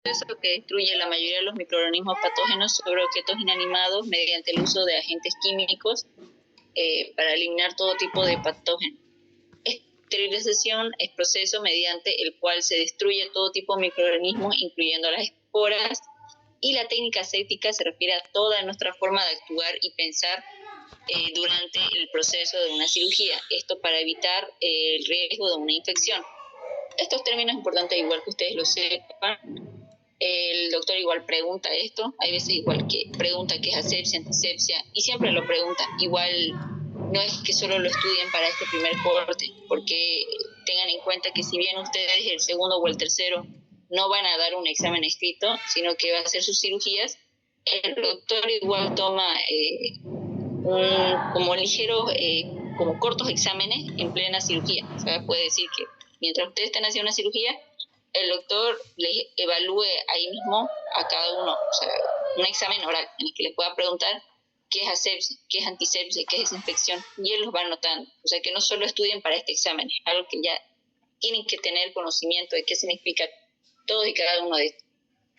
que destruye la mayoría de los microorganismos patógenos sobre objetos inanimados mediante el uso de agentes químicos para eliminar todo tipo de patógenos. Esterilización es proceso mediante el cual se destruye todo tipo de microorganismos, incluyendo las esporas, y la técnica aséptica se refiere a toda nuestra forma de actuar y pensar durante el proceso de una cirugía. Esto para evitar el riesgo de una infección. Estos términos es importante igual que ustedes lo sepan. El doctor igual pregunta esto, hay veces igual que pregunta qué es asepsia, antisepsia, y siempre lo pregunta. Igual no es que solo lo estudien para este primer corte, porque tengan en cuenta que si bien ustedes el segundo o el tercero no van a dar un examen escrito, sino que va a hacer sus cirugías, el doctor igual toma como ligeros, como cortos exámenes en plena cirugía. O sea, puede decir que mientras ustedes están haciendo una cirugía, el doctor les evalúe ahí mismo a cada uno, o sea, un examen oral en el que les pueda preguntar qué es asepsia, qué es antisepsia, qué es desinfección, y él los va anotando. O sea, que no solo estudien para este examen, es algo que ya tienen que tener conocimiento de qué significa todos y cada uno de estos.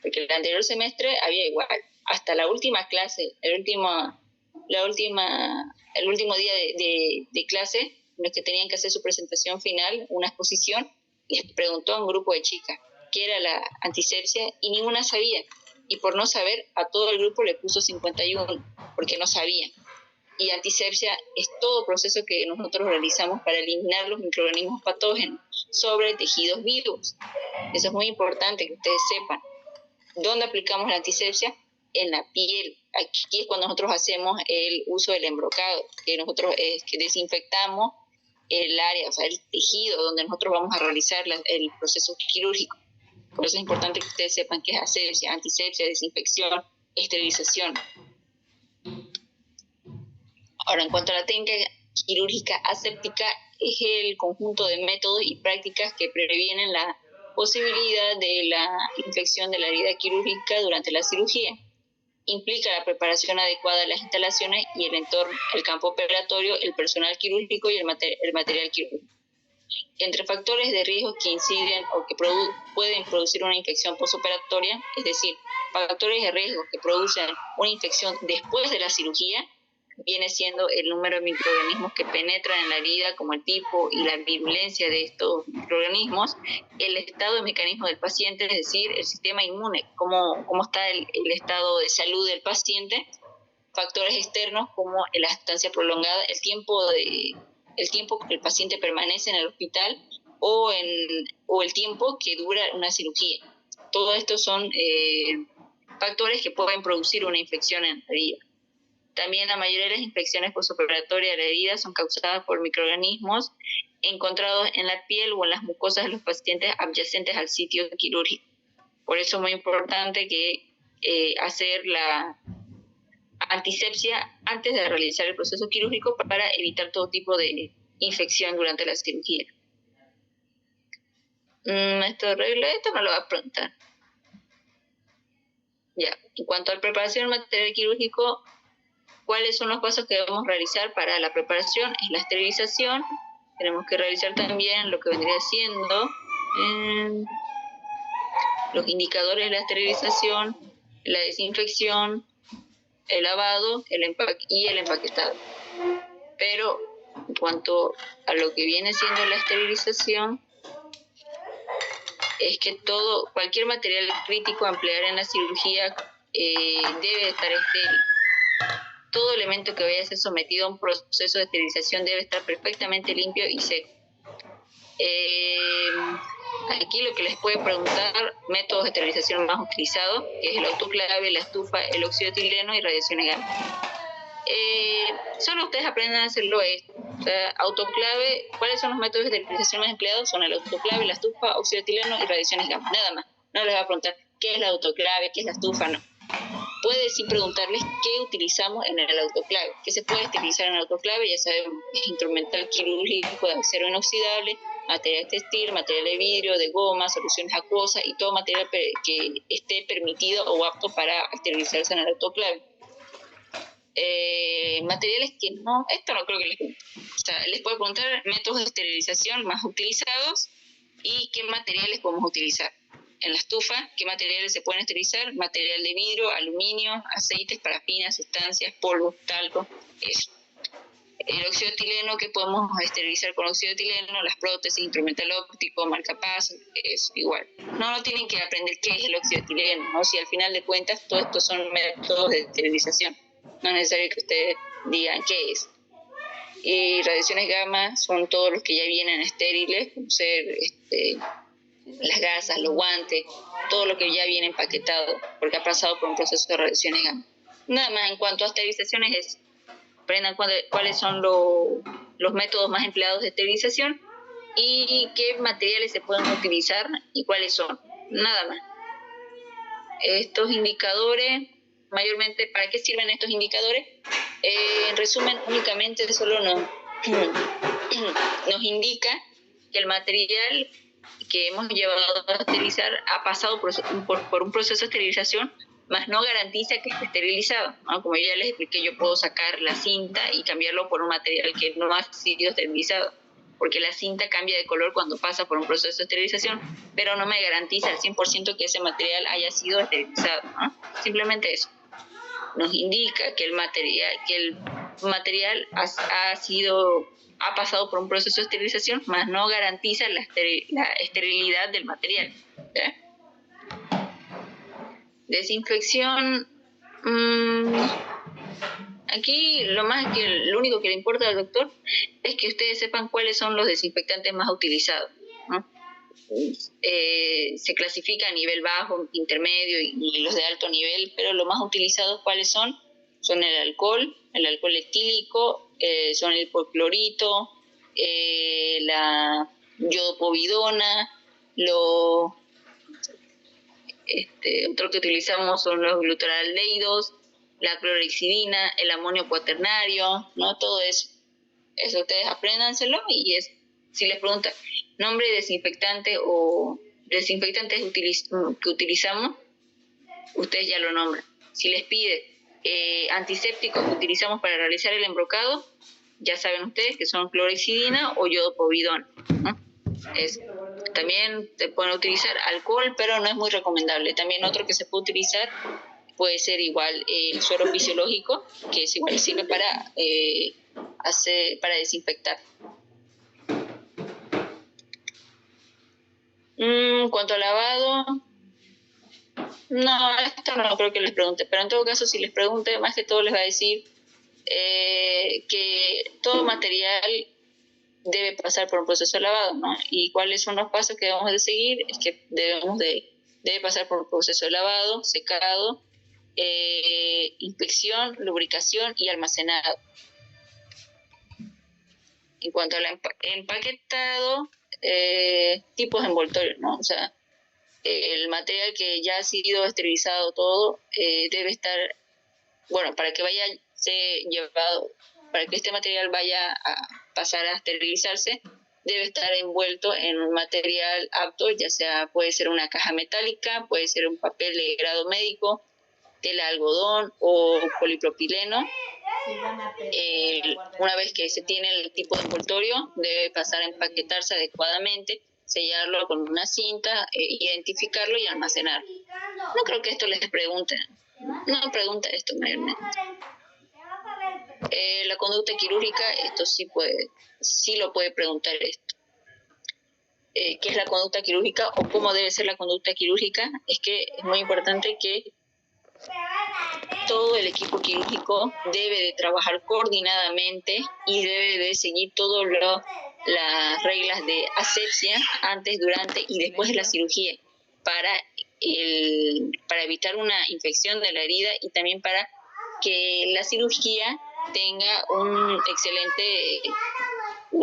Porque el anterior semestre había igual, hasta la última clase, el último día de clase, en los que tenían que hacer su presentación final, una exposición, les preguntó a un grupo de chicas qué era la antisepsia y ninguna sabía. Y por no saber, a todo el grupo le puso 51, porque no sabían. Y antisepsia es todo proceso que nosotros realizamos para eliminar los microorganismos patógenos sobre tejidos vivos. Eso es muy importante que ustedes sepan. ¿Dónde aplicamos la antisepsia? En la piel. Aquí es cuando nosotros hacemos el uso del embrocado, que nosotros que desinfectamos el área, o sea, el tejido donde nosotros vamos a realizar el proceso quirúrgico. Por eso es importante que ustedes sepan qué es asepsia, antisepsia, desinfección, esterilización. Ahora, en cuanto a la técnica quirúrgica aséptica, es el conjunto de métodos y prácticas que previenen la posibilidad de la infección de la herida quirúrgica durante la cirugía. Implica la preparación adecuada de las instalaciones y el entorno, el campo operatorio, el personal quirúrgico y el material quirúrgico. Entre factores de riesgo que inciden o que pueden producir una infección postoperatoria, es decir, factores de riesgo que producen una infección después de la cirugía, viene siendo el número de microorganismos que penetran en la herida, como el tipo y la virulencia de estos microorganismos, el estado de mecanismo del paciente, es decir, el sistema inmune, cómo está el estado de salud del paciente, factores externos como la estancia prolongada, el tiempo que el paciente permanece en el hospital o el tiempo que dura una cirugía. Todo esto son factores que pueden producir una infección en la herida. También la mayoría de las infecciones postoperatorias de la herida son causadas por microorganismos encontrados en la piel o en las mucosas de los pacientes adyacentes al sitio quirúrgico. Por eso es muy importante que hacer la antisepsia antes de realizar el proceso quirúrgico para evitar todo tipo de infección durante la cirugía. Esto no lo va a preguntar. Ya, en cuanto a la preparación del material quirúrgico, ¿cuáles son los pasos que debemos realizar para la preparación? Es la esterilización. Tenemos que realizar también lo que vendría siendo los indicadores de la esterilización, la desinfección, el lavado y el empaquetado. Pero en cuanto a lo que viene siendo la esterilización, es que cualquier material crítico a emplear en la cirugía debe estar estéril. Todo elemento que vaya a ser sometido a un proceso de esterilización debe estar perfectamente limpio y seco. Aquí lo que les puede preguntar, métodos de esterilización más utilizados, que es el autoclave, la estufa, el óxido de etileno y radiaciones gamma. Solo ustedes aprenden a hacerlo esto. O sea, autoclave, ¿cuáles son los métodos de esterilización más empleados? Son el autoclave, la estufa, óxido de etileno y radiaciones gamma, nada más. No les va a preguntar qué es la autoclave, qué es la estufa, no. Puede sí preguntarles qué utilizamos en el autoclave, qué se puede esterilizar en el autoclave, ya sabemos, es instrumental quirúrgico de acero inoxidable, material textil, material de vidrio, de goma, soluciones acuosas y todo material que esté permitido o apto para esterilizarse en el autoclave. Materiales que no, esto no creo que les pregunte. O sea, les puedo preguntar métodos de esterilización más utilizados y qué materiales podemos utilizar. en la estufa, ¿qué materiales se pueden esterilizar? Material de vidrio, aluminio, aceites, parafinas, sustancias, polvo, talco, eso. El óxido de etileno, que podemos esterilizar con óxido de etileno, las prótesis, instrumental óptico, marcapasos, es igual. No tienen que aprender qué es el óxido de etileno, ¿no? Si al final de cuentas todo esto son métodos de esterilización. No es necesario que ustedes digan qué es. Y radiaciones gamma son todos los que ya vienen estériles, como ser las gasas, los guantes, todo lo que ya viene empaquetado, porque ha pasado por un proceso de radiaciones gamma. Nada más en cuanto a esterilizaciones es aprendan cuáles son los métodos más empleados de esterilización y qué materiales se pueden utilizar y cuáles son. Nada más. Estos indicadores, mayormente, ¿para qué sirven estos indicadores? En resumen, únicamente solo nos indica que el material que hemos llevado a esterilizar ha pasado por un proceso de esterilización, más no garantiza que esté esterilizado, ¿no? Como ya les expliqué, yo puedo sacar la cinta y cambiarlo por un material que no ha sido esterilizado, porque la cinta cambia de color cuando pasa por un proceso de esterilización, pero no me garantiza al 100% que ese material haya sido esterilizado, ¿no? Simplemente eso. Nos indica que el material ha pasado por un proceso de esterilización, más no garantiza la esterilidad del material. ¿Ya? Desinfección. Aquí lo único que le importa al doctor es que ustedes sepan cuáles son los desinfectantes más utilizados, ¿no? Se clasifica a nivel bajo, intermedio y los de alto nivel, pero los más utilizados ¿cuáles son? Son el alcohol etílico, son el hipoclorito, la iodopovidona, otro que utilizamos son los glutaraldehídos, la clorhexidina, el amonio cuaternario, ¿no? Todo eso. Eso ustedes apréndanselo y si les preguntan nombre de desinfectante o desinfectantes que utilizamos, ustedes ya lo nombran. Si les pide antisépticos que utilizamos para realizar el embrocado, ya saben ustedes que son clorhexidina o iodopovidona, ¿no? También se pueden utilizar alcohol, pero no es muy recomendable. También otro que se puede utilizar puede ser igual el suero fisiológico, que es igual, sirve para desinfectar. En cuanto al lavado, no, esto no creo que les pregunte, pero en todo caso, si les pregunte, más que todo les va a decir que todo material debe pasar por un proceso de lavado, ¿no? Y cuáles son los pasos que debemos de seguir, es que debe pasar por un proceso de lavado, secado, inspección, lubricación y almacenado. En cuanto al empaquetado, tipos de envoltorios, ¿no? O sea, el material que ya ha sido esterilizado todo debe estar, bueno, para que este material vaya a pasar a esterilizarse, debe estar envuelto en un material apto, ya sea puede ser una caja metálica, puede ser un papel de grado médico, tela de algodón o polipropileno. Una vez que se tiene el tipo de envoltorio, debe pasar a empaquetarse adecuadamente, sellarlo con una cinta, identificarlo y almacenarlo. No creo que esto les pregunten. No pregunta esto mayormente. La conducta quirúrgica, esto sí lo puede preguntar esto. ¿Qué es la conducta quirúrgica o cómo debe ser la conducta quirúrgica? Es que es muy importante que todo el equipo quirúrgico debe de trabajar coordinadamente y debe de seguir todas las reglas de asepsia antes, durante y después de la cirugía para evitar una infección de la herida y también para que la cirugía tenga un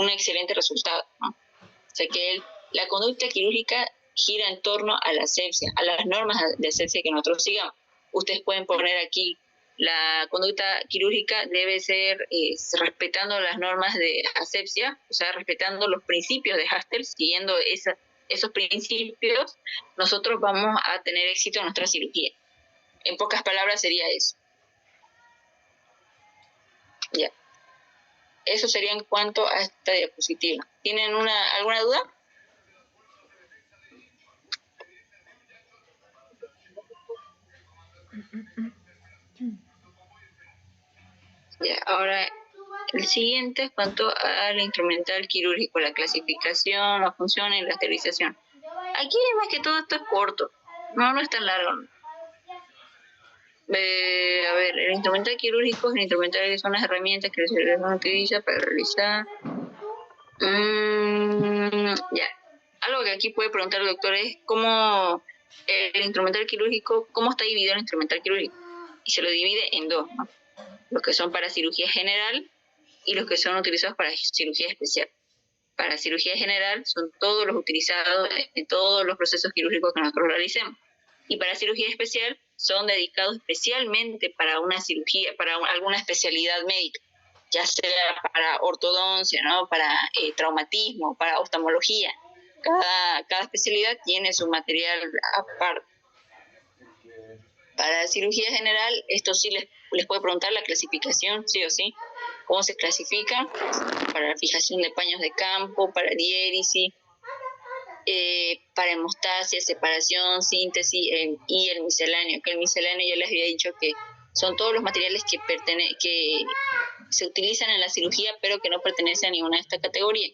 excelente resultado, ¿no? O sea que la conducta quirúrgica gira en torno a la asepsia, a las normas de asepsia que nosotros sigamos. Ustedes pueden poner aquí, la conducta quirúrgica debe ser respetando las normas de asepsia, o sea, respetando los principios de Hastel, siguiendo esos principios, nosotros vamos a tener éxito en nuestra cirugía. En pocas palabras sería eso. Ya. Eso sería en cuanto a esta diapositiva. ¿Tienen alguna duda? Ahora, el siguiente es cuanto al instrumental quirúrgico, la clasificación, las funciones y la esterilización. Aquí más que todo esto es corto, no es tan largo. A ver, el instrumental quirúrgico es el instrumental que son las herramientas que el cirujano utiliza para realizar. Ya. Algo que aquí puede preguntar el doctor es cómo el instrumental quirúrgico, cómo está dividido el instrumental quirúrgico. Y se lo divide en dos, ¿no? Los que son para cirugía general y los que son utilizados para cirugía especial. Para cirugía general son todos los utilizados en todos los procesos quirúrgicos que nosotros realicemos. Y para cirugía especial son dedicados especialmente para una cirugía, para alguna especialidad médica, ya sea para ortodoncia, ¿no? Para traumatismo, para oftalmología. Cada especialidad tiene su material aparte. Para cirugía general, esto sí les puede preguntar la clasificación, sí o sí, cómo se clasifican, para la fijación de paños de campo, para diéresis, para hemostasia, separación, síntesis y el misceláneo, que el misceláneo ya les había dicho que son todos los materiales que se utilizan en la cirugía pero que no pertenecen a ninguna de estas categorías.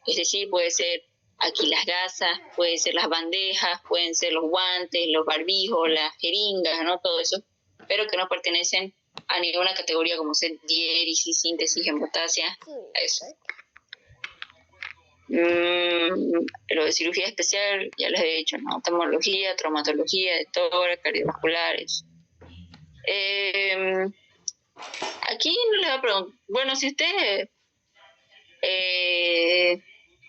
Es decir, puede ser aquí las gasas, pueden ser las bandejas, pueden ser los guantes, los barbijos, las jeringas, ¿no? Todo eso, pero que no pertenecen a ninguna categoría como ser diéresis, síntesis, hemostasia, eso. Lo de cirugía especial, ya les he dicho, ¿no? Oftalmología, traumatología, de tórax, cardiovasculares. Aquí no les va a preguntar, bueno, si ustedes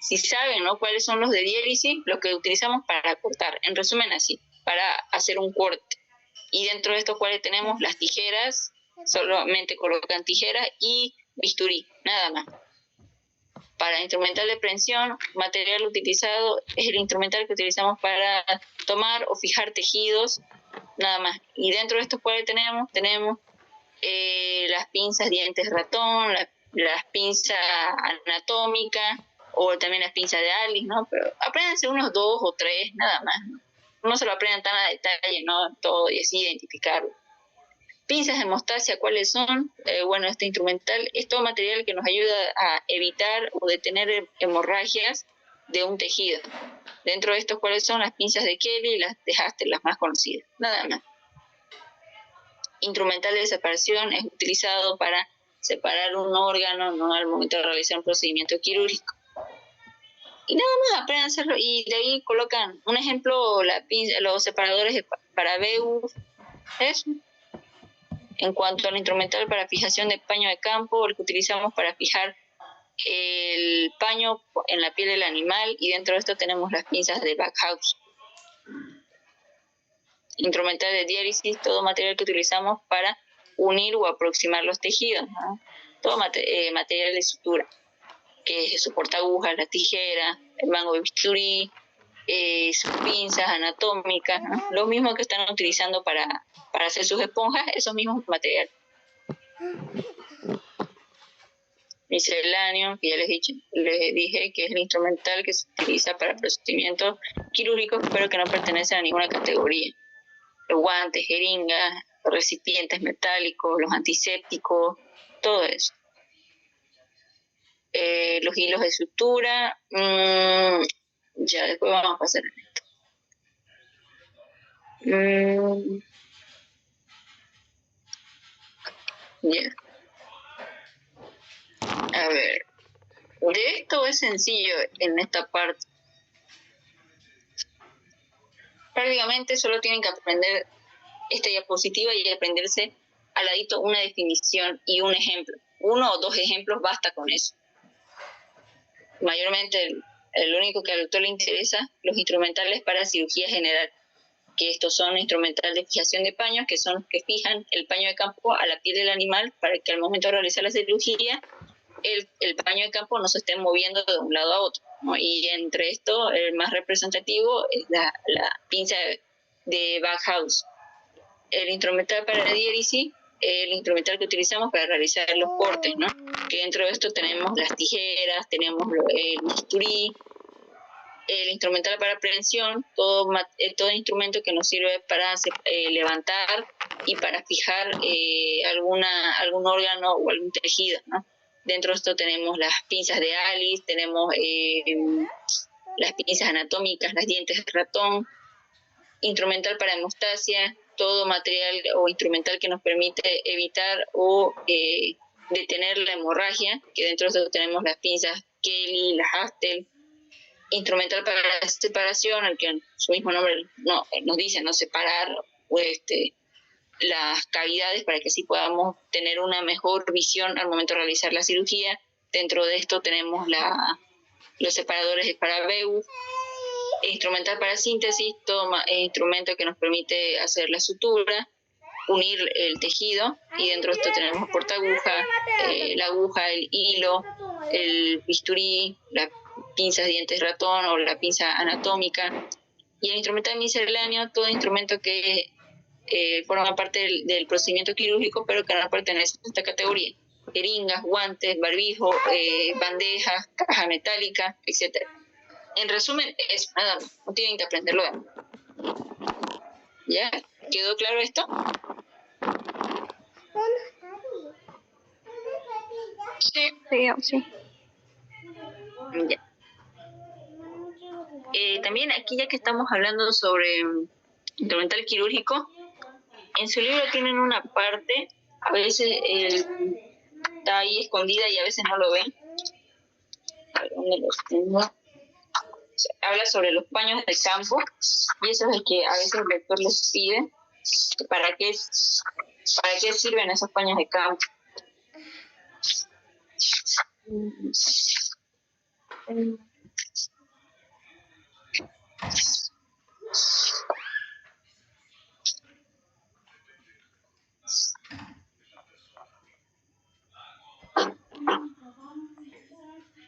si saben, ¿no? Cuáles son los de diéresis, los que utilizamos para cortar, en resumen así, para hacer un corte. Y dentro de estos cuales tenemos las tijeras, solamente colocan tijeras y bisturí, nada más. Para instrumental de prensión, material utilizado es el instrumental que utilizamos para tomar o fijar tejidos, nada más. Y dentro de estos cuales tenemos las pinzas dientes ratón, las pinzas anatómicas, o también las pinzas de Alice, ¿no? Pero apréndanse unos 2 o 3, nada más, ¿no? No se lo aprendan tan a detalle, ¿no? Todo y así identificarlo. Pinzas de hemostasia, ¿cuáles son? Bueno, este instrumental es todo material que nos ayuda a evitar o detener hemorragias de un tejido. Dentro de estos, ¿cuáles son? Las pinzas de Kelly y las de Haster, las más conocidas, nada más. Instrumental de separación es utilizado para separar un órgano, ¿no? Al momento de realizar un procedimiento quirúrgico. Y nada más aprenden a hacerlo y de ahí colocan un ejemplo, los separadores para BEU, eso. En cuanto al instrumental para fijación de paño de campo, el que utilizamos para fijar el paño en la piel del animal, y dentro de esto tenemos las pinzas de Backhouse. Instrumental de diéresis, todo material que utilizamos para unir o aproximar los tejidos, ¿no? Todo material de sutura, que es su portagujas, la tijera, el mango de bisturí, sus pinzas anatómicas, ¿no? Lo mismo que están utilizando para hacer sus esponjas, esos mismos materiales. Misceláneo, que ya les dije que es el instrumental que se utiliza para procedimientos quirúrgicos, pero que no pertenece a ninguna categoría. Los guantes, jeringas, los recipientes metálicos, los antisépticos, todo eso. Los hilos de sutura, ya después vamos a pasar a esto. Ya. A ver, de esto es sencillo en esta parte. Prácticamente solo tienen que aprender esta diapositiva y aprenderse al ladito una definición y un ejemplo. 1 o 2 ejemplos basta con eso. Mayormente el único que al doctor le interesa, los instrumentales para cirugía general, que estos son instrumentales de fijación de paños, que son los que fijan el paño de campo a la piel del animal para que al momento de realizar la cirugía el paño de campo no se esté moviendo de un lado a otro, ¿no? Y entre esto, el más representativo es la pinza de Backhouse. El instrumental para diéresis, el instrumental que utilizamos para realizar los cortes, ¿no? Que dentro de esto tenemos las tijeras, tenemos el bisturí, el instrumental para prevención, todo instrumento que nos sirve para levantar y para fijar algún órgano o algún tejido, ¿no? Dentro de esto tenemos las pinzas de Alice, tenemos las pinzas anatómicas, las dientes de ratón, instrumental para hemostasia, todo material o instrumental que nos permite evitar o detener la hemorragia, que dentro de esto tenemos las pinzas Kelly, las Hastel, instrumental para la separación, al que su mismo nombre nos dice, no separar las cavidades para que así podamos tener una mejor visión al momento de realizar la cirugía. Dentro de esto tenemos los separadores de Parabeus, instrumental para síntesis, todo instrumento que nos permite hacer la sutura, unir el tejido, y dentro de esto tenemos portaaguja, la aguja, el hilo, el bisturí, las pinzas dientes ratón o la pinza anatómica, y el instrumental misceláneo, todo instrumento que forma parte del procedimiento quirúrgico, pero que no pertenece a esta categoría: jeringas, guantes, barbijo, bandejas, caja metálica, etcétera. En resumen, eso, nada más, no tienen que aprenderlo de mí. ¿Ya? ¿Quedó claro esto? Sí. Ya. También aquí, ya que estamos hablando sobre instrumental quirúrgico, en su libro tienen una parte, a veces está ahí escondida y a veces no lo ven. A ver, ¿dónde los tengo? Habla sobre los paños de campo, y eso es el que a veces el lector les pide, ¿para qué sirven esos paños de campo?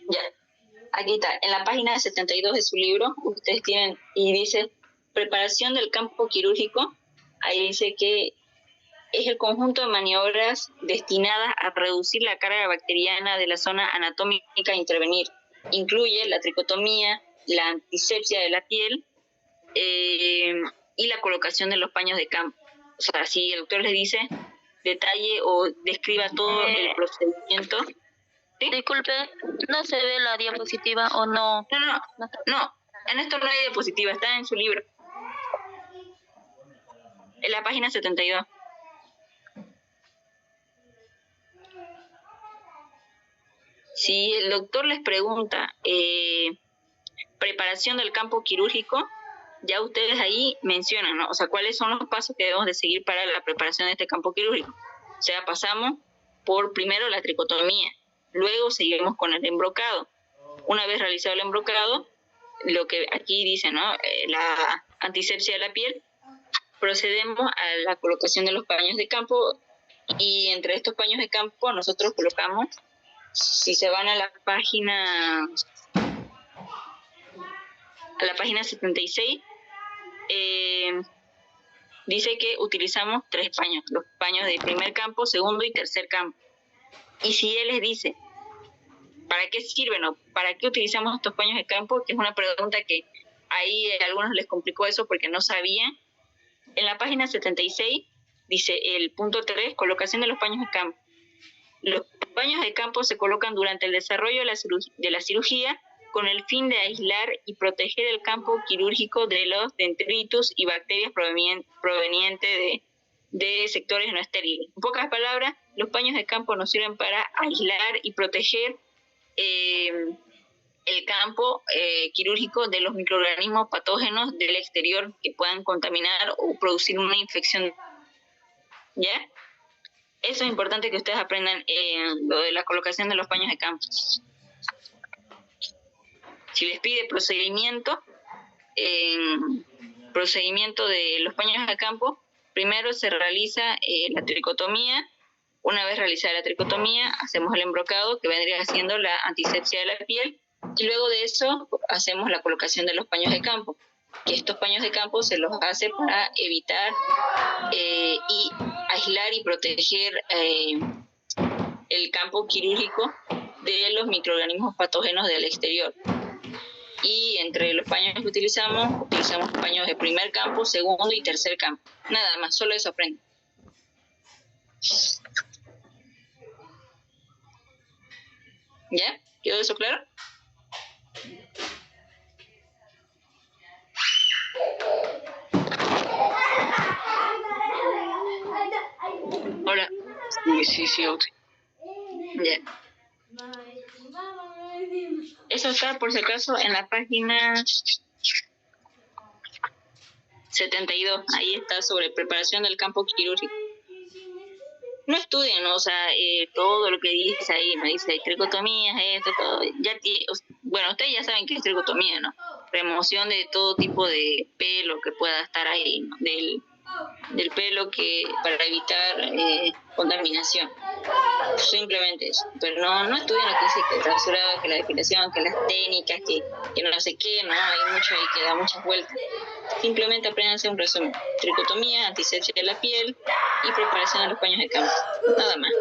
Ya, aquí está, en la página 72 de su libro, ustedes tienen, y dice, preparación del campo quirúrgico. Ahí dice que es el conjunto de maniobras destinadas a reducir la carga bacteriana de la zona anatómica a intervenir. Incluye la tricotomía, la antisepsia de la piel y la colocación de los paños de campo. O sea, si el doctor les dice, detalle o describa todo el procedimiento. ¿Sí? Disculpe, ¿no se ve la diapositiva o no? No, en esto no hay diapositiva, está en su libro. En la página 72. Si el doctor les pregunta preparación del campo quirúrgico, ya ustedes ahí mencionan, ¿no? O sea, cuáles son los pasos que debemos de seguir para la preparación de este campo quirúrgico. O sea, pasamos por primero la tricotomía, luego seguimos con el embrocado. Una vez realizado el embrocado, lo que aquí dice, ¿no? La antisepsia de la piel, procedemos a la colocación de los paños de campo, y entre estos paños de campo nosotros colocamos, si se van a la página 76, dice que utilizamos 3 paños, los paños de primer campo, segundo y tercer campo. Y si él les dice, ¿para qué sirven o para qué utilizamos estos paños de campo? Que es una pregunta que ahí a algunos les complicó eso porque no sabían. En la página 76 dice el punto 3, colocación de los paños de campo. Los paños de campo se colocan durante el desarrollo de la cirugía con el fin de aislar y proteger el campo quirúrgico de los detritus y bacterias provenientes de sectores no estériles. En pocas palabras, los paños de campo nos sirven para aislar y proteger el campo quirúrgico de los microorganismos patógenos del exterior que puedan contaminar o producir una infección. ¿Ya? Eso es importante que ustedes aprendan lo de la colocación de los paños de campo. Si les pide procedimiento de los paños de campo, primero se realiza la tricotomía. Una vez realizada la tricotomía, hacemos el embrocado, que vendría siendo la antisepsia de la piel, y luego de eso hacemos la colocación de los paños de campo, que estos paños de campo se los hace para evitar y aislar y proteger el campo quirúrgico de los microorganismos patógenos del exterior. y entre los paños que utilizamos paños de primer campo, segundo y tercer campo. Nada más, solo eso aprende. ¿Ya? ¿Quedó eso claro? Hola. Sí, ok. Ya. Eso está, por si acaso, en la página 72. Ahí está sobre preparación del campo quirúrgico. No estudien, ¿no? O sea, todo lo que dice ahí, me dice tricotomías, esto, todo. Bueno, ustedes ya saben qué es tricotomía, ¿no? Remoción de todo tipo de pelo que pueda estar ahí, ¿no? Del pelo para evitar contaminación. Simplemente eso. Pero no estudien lo que dice que el rasurado, que la depilación, que las técnicas, que no sé qué, ¿no? Hay mucho ahí que da muchas vueltas. Simplemente apréndanse un resumen. Tricotomía, antisepsia de la piel y preparación de los paños de campo. Nada más.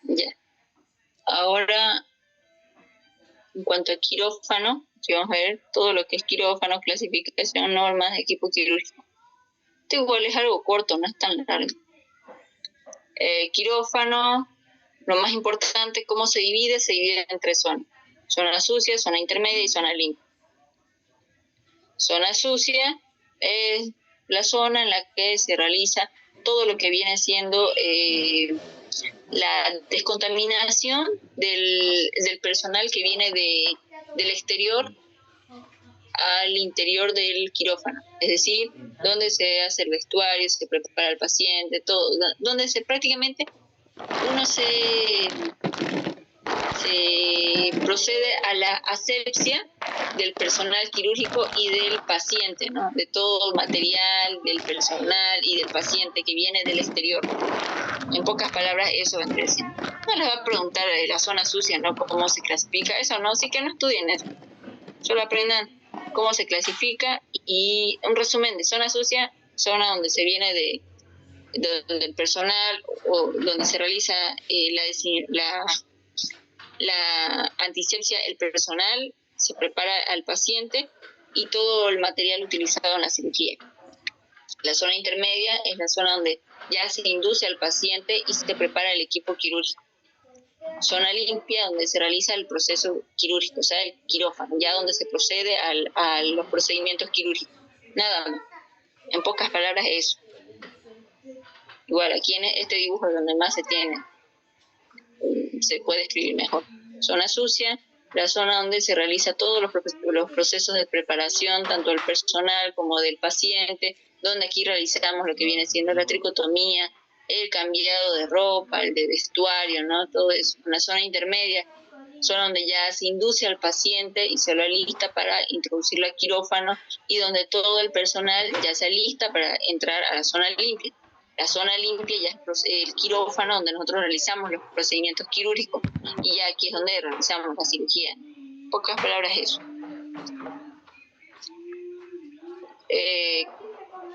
Ya. Ahora, en cuanto a quirófano, que vamos a ver todo lo que es quirófano, clasificación, normas, equipo quirúrgico. Esto igual es algo corto, no es tan largo. Quirófano, lo más importante, ¿cómo se divide? Se divide en 3 zonas. Zona sucia, zona intermedia y zona limpia. Zona sucia es la zona en la que se realiza todo lo que viene siendo la descontaminación del personal que viene del exterior al interior del quirófano, es decir, donde se hace el vestuario, se prepara el paciente, todo, donde prácticamente uno se procede a la asepsia del personal quirúrgico y del paciente, ¿no? De todo el material, del personal y del paciente que viene del exterior. En pocas palabras, eso vendría siendo. No les va a preguntar de la zona sucia, ¿no? Cómo se clasifica, eso no, sí que no estudien eso. Solo aprendan cómo se clasifica y un resumen de zona sucia, zona donde se viene donde el personal o donde se realiza la antisepsia, el personal, se prepara al paciente y todo el material utilizado en la cirugía. La zona intermedia es la zona donde ya se induce al paciente y se prepara el equipo quirúrgico. Zona limpia, donde se realiza el proceso quirúrgico, o sea, el quirófano, ya donde se procede a los procedimientos quirúrgicos. Nada más. En pocas palabras, eso. Igual, aquí en este dibujo es donde más se puede escribir mejor. Zona sucia, la zona donde se realiza todos los procesos de preparación, tanto del personal como del paciente, donde aquí realizamos lo que viene siendo la tricotomía, el cambiado de ropa, el de vestuario, ¿no? Todo eso. Una zona intermedia, zona donde ya se induce al paciente y se lo alista para introducirlo al quirófano y donde todo el personal ya se alista para entrar a la zona limpia. La zona limpia ya es el quirófano donde nosotros realizamos los procedimientos quirúrgicos y ya aquí es donde realizamos la cirugía. En pocas palabras eso.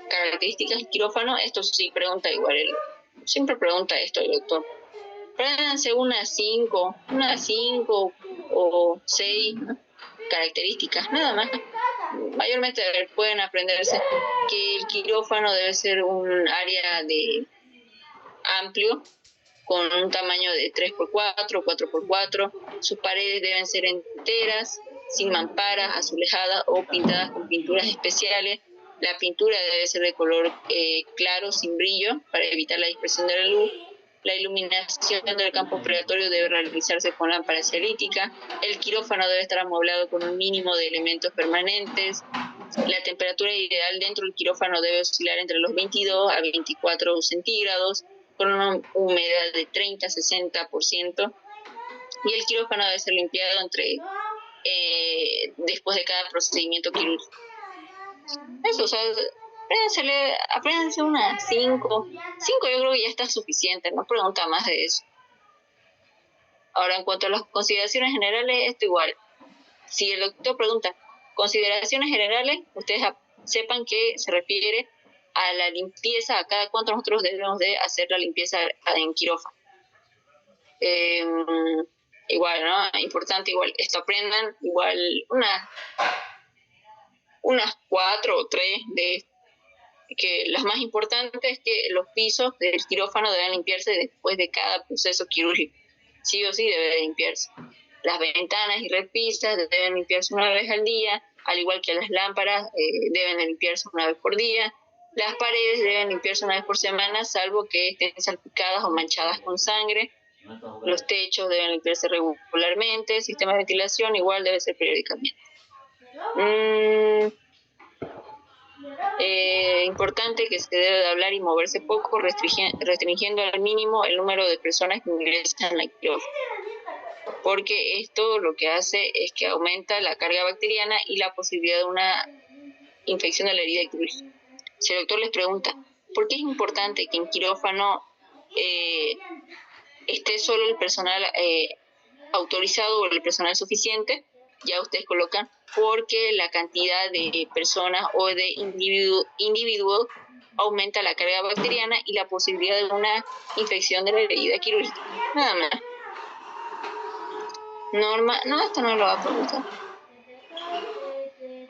Características del quirófano, esto sí pregunta igual, siempre pregunta esto el doctor. Préndanse unas 5 o 6 características, nada más. Mayormente pueden aprenderse que el quirófano debe ser un área amplio, con un tamaño de 3x4, 4x4. Sus paredes deben ser enteras, sin mamparas, azulejadas o pintadas con pinturas especiales. La pintura debe ser de color claro, sin brillo, para evitar la dispersión de la luz. La iluminación del campo operatorio debe realizarse con lámpara cialítica. El quirófano debe estar amoblado con un mínimo de elementos permanentes. La temperatura ideal dentro del quirófano debe oscilar entre los 22 a 24 centígrados, con una humedad de 30-60%. Y el quirófano debe ser limpiado después de cada procedimiento quirúrgico. Eso, o sea, Apréndanse unas 5. 5 yo creo que ya está suficiente, no pregunta más de eso. Ahora, en cuanto a las consideraciones generales, esto igual. Si el doctor pregunta consideraciones generales, ustedes sepan que se refiere a la limpieza, a cada cuánto nosotros debemos de hacer la limpieza en quirófano. Igual, ¿no? Importante, igual, esto aprendan, igual unas 4 o 3 de que las más importantes es que los pisos del quirófano deben limpiarse después de cada proceso quirúrgico. Sí o sí debe limpiarse. Las ventanas y repisas deben limpiarse una vez al día, al igual que las lámparas deben de limpiarse una vez por día. Las paredes deben limpiarse una vez por semana, salvo que estén salpicadas o manchadas con sangre. Los techos deben limpiarse regularmente. El sistema de ventilación igual debe ser periódicamente. Importante que se debe de hablar y moverse poco, restringiendo al mínimo el número de personas que ingresan a la quirófano, porque esto lo que hace es que aumenta la carga bacteriana y la posibilidad de una infección de la herida quirúrgica. Si el doctor les pregunta, ¿por qué es importante que en quirófano esté solo el personal autorizado o el personal suficiente? Ya ustedes colocan porque la cantidad de personas o de individuos aumenta la carga bacteriana y la posibilidad de una infección de la herida quirúrgica. Nada más. Norma, no, esto no lo va a preguntar.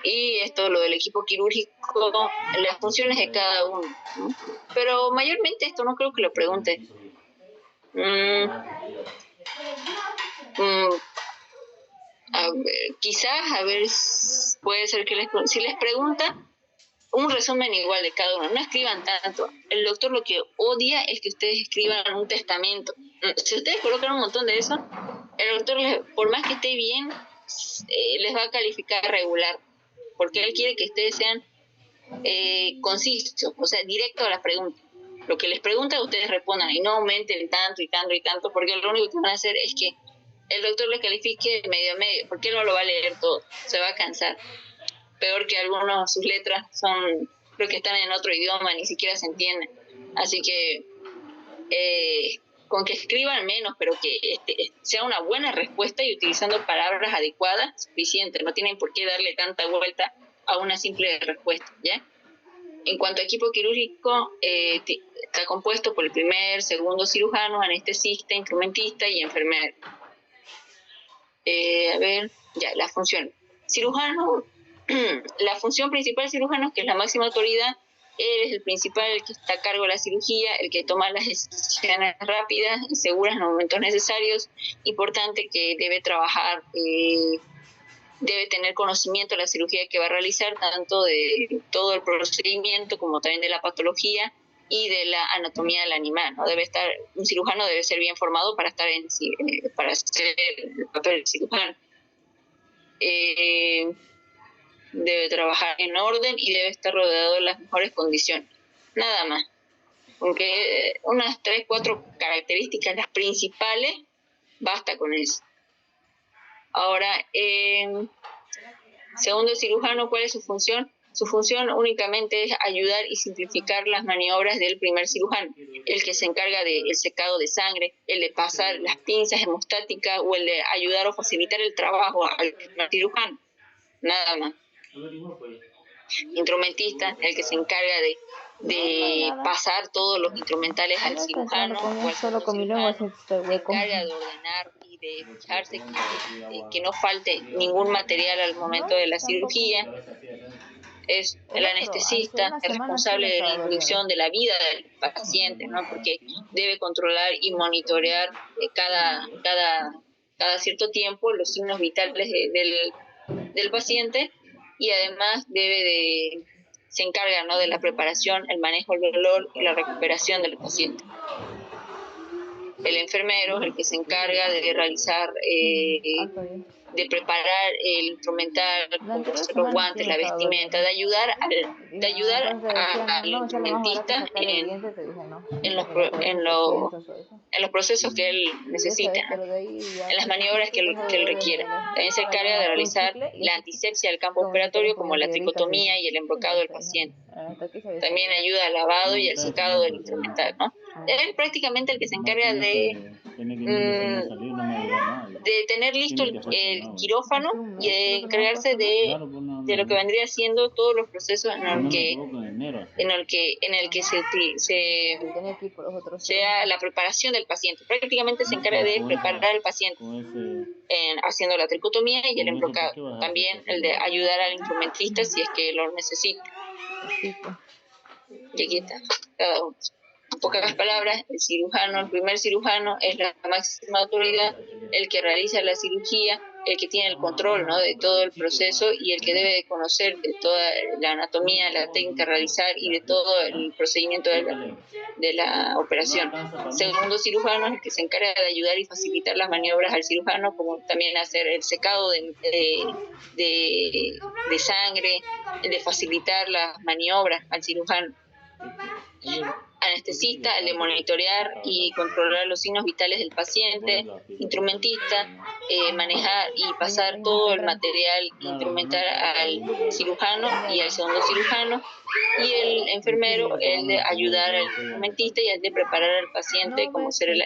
Y esto, lo del equipo quirúrgico, las funciones de cada uno, ¿no? Pero mayormente esto no creo que lo pregunte. A ver, quizás, a ver, puede ser que si les pregunta, un resumen igual de cada uno, no escriban tanto. El doctor lo que odia es que ustedes escriban un testamento. Si ustedes colocan un montón de eso, el doctor, por más que esté bien, les va a calificar regular, porque él quiere que ustedes sean concisos, o sea, directo a la pregunta. Lo que les pregunta, ustedes respondan y no aumenten tanto y tanto y tanto, porque lo único que van a hacer es que el doctor les califique medio a medio, porque él no lo va a leer todo, se va a cansar. Peor que algunos, sus letras son, creo que están en otro idioma, ni siquiera se entienden. Así que con que escriban menos, pero que sea una buena respuesta y utilizando palabras adecuadas, suficiente. No tienen por qué darle tanta vuelta a una simple respuesta, ¿ya? En cuanto a equipo quirúrgico, está compuesto por el primer, segundo cirujano, anestesista, instrumentista y enfermero. A ver, ya, la función. Cirujano, la función principal del cirujano, que es la máxima autoridad, él es el principal, el que está a cargo de la cirugía, el que toma las decisiones rápidas y seguras en los momentos necesarios. Importante que debe trabajar, debe tener conocimiento de la cirugía que va a realizar, tanto de todo el procedimiento como también de la patología y de la anatomía del animal, ¿no? Un cirujano debe ser bien formado para estar para hacer el papel de cirujano. Debe trabajar en orden y debe estar rodeado de las mejores condiciones. Nada más. Aunque unas 3, 4 características, las principales, basta con eso. Ahora, segundo cirujano, ¿cuál es su función? Su función únicamente es ayudar y simplificar las maniobras del primer cirujano, el que se encarga del secado de sangre, el de pasar las pinzas hemostáticas o el de ayudar o facilitar el trabajo al primer cirujano. Nada más. Instrumentista, el que se encarga de pasar todos los instrumentales al cirujano, o al cirujano, se encarga de ordenar y de fijarse que no falte ningún material al momento de la cirugía. Es el anestesista, el responsable de la inducción de la vida del paciente, ¿no? Porque debe controlar y monitorear cada cierto tiempo los signos vitales del paciente, y además se encarga, ¿no?, de la preparación, el manejo del dolor y la recuperación del paciente. el enfermero es el que se encarga de realizar, de preparar el instrumental, como los guantes, la vestimenta, de ayudar al instrumentista en los procesos que él necesita, en las maniobras que él requiere. También se encarga de realizar la antisepsia del campo operatorio, como la tricotomía y el embrocado del paciente. También ayuda al lavado y al secado del instrumental, ¿no? Él prácticamente el que se encarga de tener listo el quirófano y de encargarse de lo que vendría siendo todos los procesos en el que sea la preparación del paciente. Prácticamente se encarga de preparar al paciente haciendo la tricotomía y el embrocado. También el de ayudar al instrumentista si es que lo necesita. Y aquí está cada uno. En pocas palabras, el primer cirujano es la máxima autoridad, el que realiza la cirugía, el que tiene el control, ¿no?, de todo el proceso y el que debe de conocer de toda la anatomía, la técnica a realizar y de todo el procedimiento de la operación. Segundo cirujano es el que se encarga de ayudar y facilitar las maniobras al cirujano, como también hacer el secado de sangre, de facilitar las maniobras al cirujano. Anestesista, el de monitorear y controlar los signos vitales del paciente. Instrumentista, manejar y pasar todo el material instrumental al cirujano y al segundo cirujano. Y el enfermero, el de ayudar al instrumentista y el de preparar al paciente, como ser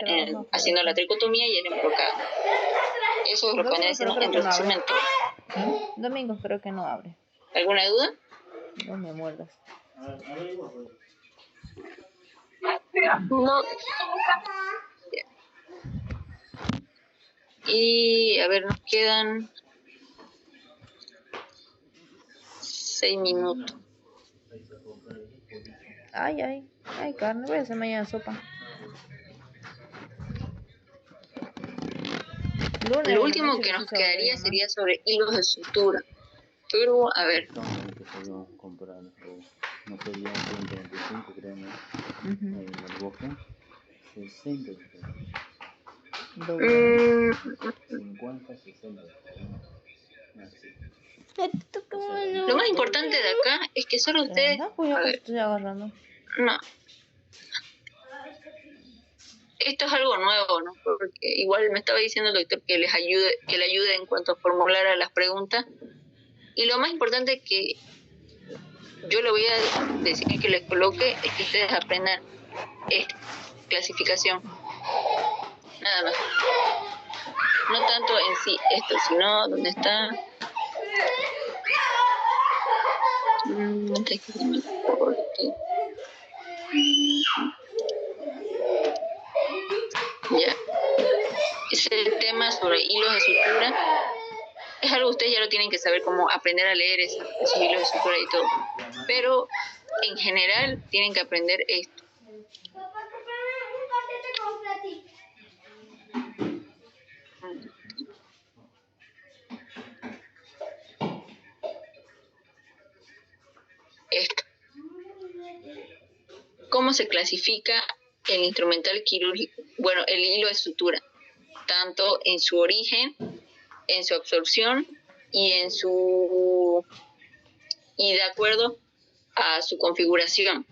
haciendo la tricotomía y el embrocado. Eso es lo que van a decir en resumen. Domingo creo que no abre. ¿Alguna duda? No me muerdas. No. Y a ver, nos quedan 6 minutos. Ay, carne, voy a hacer mañana sopa. Lunes, lo último que nos quedaría sería sobre hilos de sutura. Pero, a ver. No sería 125, creo, ¿no? En el bosque. 60. 50, 60. Lo más importante de acá es que solo ustedes... estoy agarrando. No. Esto es algo nuevo, ¿no? Porque igual me estaba diciendo el doctor que le ayude en cuanto a formular a las preguntas. Y lo más importante que yo le voy a decir que les coloque es que ustedes aprendan esta clasificación. Nada más. No tanto en sí esto, sino dónde está. Ya. Es el tema sobre hilos de sutura. Es algo que ustedes ya lo tienen que saber, cómo aprender a leer esos hilos de sutura y todo. Pero en general tienen que aprender esto. Esto. ¿Cómo se clasifica el instrumental quirúrgico? Bueno, el hilo de sutura, tanto en su origen, en su absorción y de acuerdo a su configuración.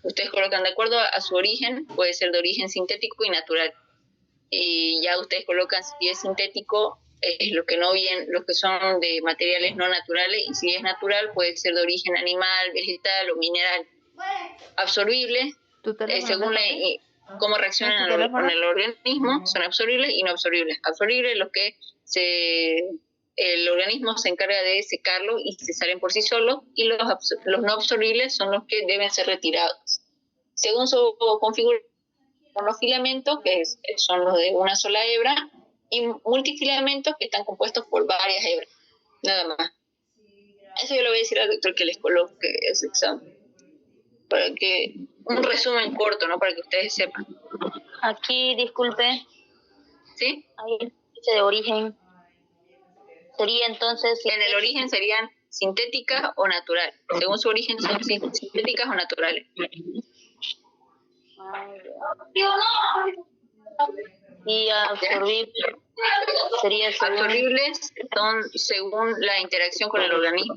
Ustedes colocan de acuerdo a su origen, puede ser de origen sintético y natural. Y ya ustedes colocan si es sintético, es lo que son de materiales no naturales, y si es natural puede ser de origen animal, vegetal o mineral. Absorbible, según cómo reaccionan con el organismo, son absorbibles y no absorbibles. Absorbibles los que el organismo se encarga de secarlos y se salen por sí solos, y los no absorbibles son los que deben ser retirados. Según su configuración, monofilamentos, que son los de una sola hebra, y multifilamentos, que están compuestos por varias hebras. Nada más. Eso yo le voy a decir al doctor que les coloque ese examen. Para que un resumen corto, ¿no? Para que ustedes sepan. Aquí, disculpe. ¿Sí? Ahí dice de origen. Sería entonces... En el origen serían sintéticas o naturales. Según su origen son sintéticas o naturales. Y absorbible sería según... Absorbibles son según la interacción con el organismo.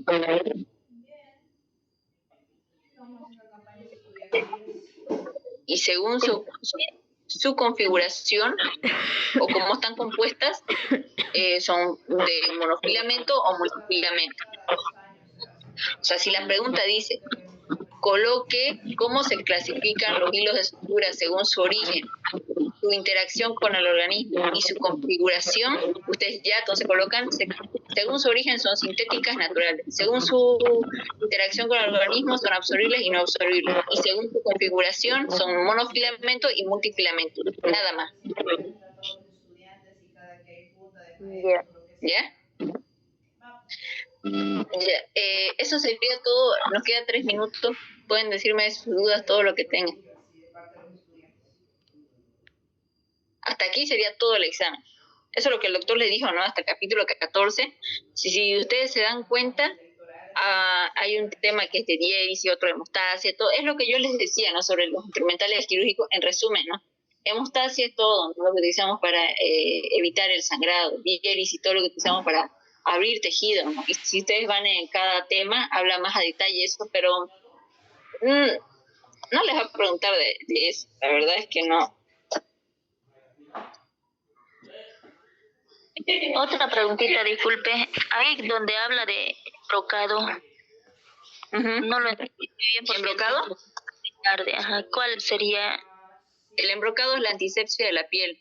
Y según su configuración o cómo están compuestas, son de monofilamento o multifilamento. O sea, si la pregunta dice, coloque cómo se clasifican los hilos de sutura según su origen, su interacción con el organismo y su configuración, ustedes ya entonces colocan, según su origen son sintéticas naturales, según su interacción con el organismo son absorbibles y no absorbibles, y según su configuración son monofilamento y multifilamento, nada más. ¿Ya? Eso sería todo, nos queda 3 minutos, pueden decirme sus dudas, todo lo que tengan. Hasta aquí sería todo el examen. Eso es lo que el doctor le dijo, ¿no? Hasta el capítulo 14. Si ustedes se dan cuenta, hay un tema que es de diéresis y otro de hemostasia, todo. Es lo que yo les decía, ¿no? Sobre los instrumentales quirúrgicos, en resumen, ¿no? Hemostasia es todo, ¿no? Lo que utilizamos para evitar el sangrado, diéresis y todo lo que utilizamos para abrir tejido, ¿no? Y si ustedes van en cada tema, habla más a detalle eso, pero no les va a preguntar de eso. La verdad es que no. Otra preguntita, disculpe. Ahí donde habla de brocado, no lo entendí bien. Porque ¿Embrocado? tarde. Ajá. ¿Cuál sería? El embrocado es la antisepsia de la piel.